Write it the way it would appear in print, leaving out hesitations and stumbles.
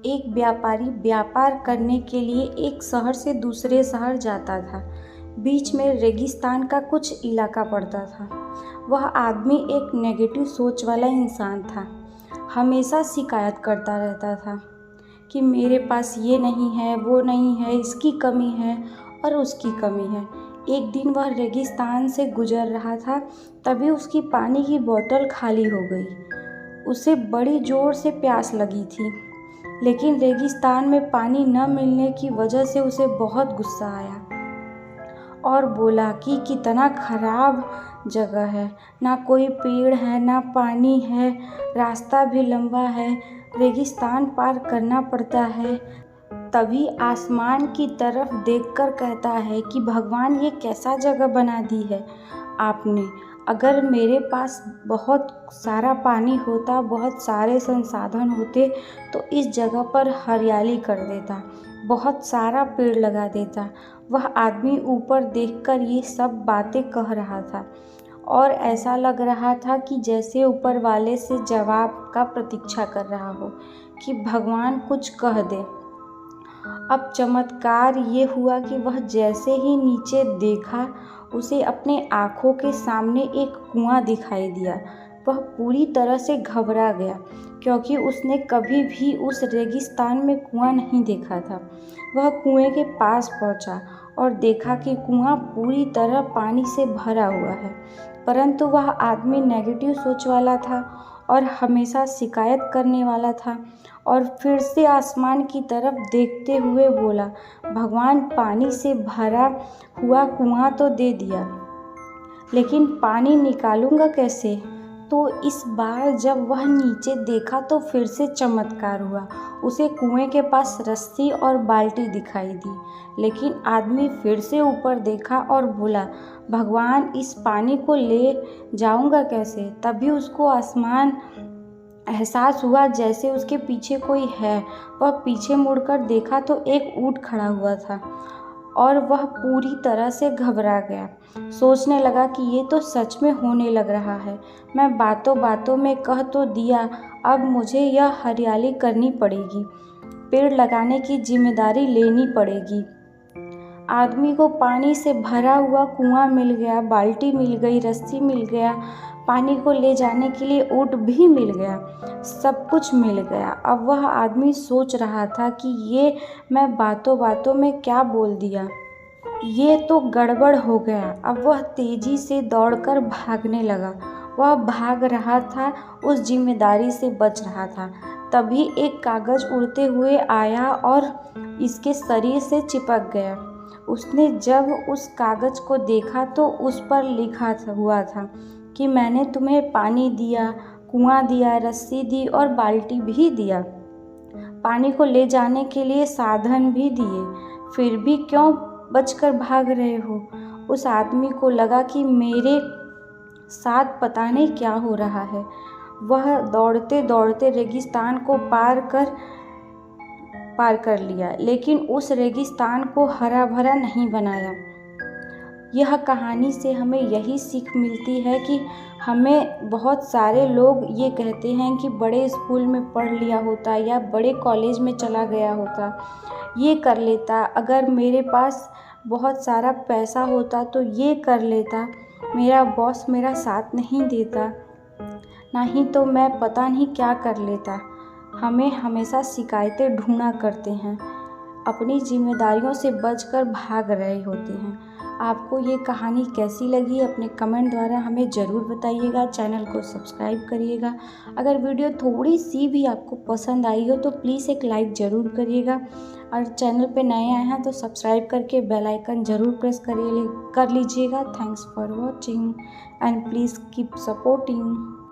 एक व्यापारी व्यापार करने के लिए एक शहर से दूसरे शहर जाता था। बीच में रेगिस्तान का कुछ इलाका पड़ता था। वह आदमी एक नेगेटिव सोच वाला इंसान था। हमेशा शिकायत करता रहता था कि मेरे पास ये नहीं है, वो नहीं है, इसकी कमी है और उसकी कमी है। एक दिन वह रेगिस्तान से गुजर रहा था, तभी उसकी पानी की बोतल खाली हो गई। उसे बड़ी ज़ोर से प्यास लगी थी, लेकिन रेगिस्तान में पानी न मिलने की वजह से उसे बहुत गुस्सा आया और बोला कि कितना ख़राब जगह है, ना कोई पेड़ है, ना पानी है, रास्ता भी लंबा है, रेगिस्तान पार करना पड़ता है। तभी आसमान की तरफ देखकर कहता है कि भगवान, ये कैसा जगह बना दी है आपने। अगर मेरे पास बहुत सारा पानी होता, बहुत सारे संसाधन होते तो इस जगह पर हरियाली कर देता, बहुत सारा पेड़ लगा देता। वह आदमी ऊपर देखकर ये सब बातें कह रहा था और ऐसा लग रहा था कि जैसे ऊपर वाले से जवाब का प्रतीक्षा कर रहा हो कि भगवान कुछ कह दे। अब चमत्कार ये हुआ कि वह जैसे ही नीचे देखा, उसे अपने आँखों के सामने एक कुआं दिखाई दिया। वह पूरी तरह से घबरा गया, क्योंकि उसने कभी भी उस रेगिस्तान में कुआं नहीं देखा था। वह कुएं के पास पहुंचा और देखा कि कुआं पूरी तरह पानी से भरा हुआ है, परंतु वह आदमी नेगेटिव सोच वाला था और हमेशा शिकायत करने वाला था। और फिर से आसमान की तरफ देखते हुए बोला, भगवान, पानी से भरा हुआ कुआं तो दे दिया, लेकिन पानी निकालूंगा कैसे? तो इस बार जब वह नीचे देखा तो फिर से चमत्कार हुआ। उसे कुएं के पास रस्सी और बाल्टी दिखाई दी, लेकिन आदमी फिर से ऊपर देखा और बोला, भगवान, इस पानी को ले जाऊंगा कैसे? तभी उसको एहसास हुआ जैसे उसके पीछे कोई है। वह पीछे मुड़कर देखा तो एक ऊंट खड़ा हुआ था और वह पूरी तरह से घबरा गया। सोचने लगा कि ये तो सच में होने लग रहा है। मैं बातों बातों में कह तो दिया, अब मुझे यह हरियाली करनी पड़ेगी, पेड़ लगाने की जिम्मेदारी लेनी पड़ेगी। आदमी को पानी से भरा हुआ कुआं मिल गया, बाल्टी मिल गई, रस्सी मिल गया, पानी को ले जाने के लिए ऊंट भी मिल गया, सब कुछ मिल गया। अब वह आदमी सोच रहा था कि ये मैं बातों बातों में क्या बोल दिया, ये तो गड़बड़ हो गया। अब वह तेजी से दौड़कर भागने लगा। वह भाग रहा था, उस जिम्मेदारी से बच रहा था। तभी एक कागज़ उड़ते हुए आया और इसके शरीर से चिपक गया। उसने जब उस कागज़ को देखा तो उस पर लिखा हुआ था कि मैंने तुम्हें पानी दिया, कुआं दिया, रस्सी दी और बाल्टी भी दिया, पानी को ले जाने के लिए साधन भी दिए, फिर भी क्यों बचकर भाग रहे हो? उस आदमी को लगा कि मेरे साथ पता नहीं क्या हो रहा है। वह दौड़ते दौड़ते रेगिस्तान को पार कर लिया, लेकिन उस रेगिस्तान को हरा भरा नहीं बनाया। यह कहानी से हमें यही सीख मिलती है कि हमें बहुत सारे लोग ये कहते हैं कि बड़े स्कूल में पढ़ लिया होता या बड़े कॉलेज में चला गया होता, ये कर लेता, अगर मेरे पास बहुत सारा पैसा होता तो ये कर लेता, मेरा बॉस मेरा साथ नहीं देता, नहीं तो मैं पता नहीं क्या कर लेता। हमें हमेशा शिकायतें ढूंढा करते हैं, अपनी जिम्मेदारियों से बचकर भाग रहे होते हैं। आपको ये कहानी कैसी लगी अपने कमेंट द्वारा हमें ज़रूर बताइएगा। चैनल को सब्सक्राइब करिएगा। अगर वीडियो थोड़ी सी भी आपको पसंद आई हो तो प्लीज़ एक लाइक ज़रूर करिएगा, और चैनल पे नए आए हैं तो सब्सक्राइब करके बेल आइकन ज़रूर प्रेस कर लीजिएगा। Thanks for watching and please keep supporting.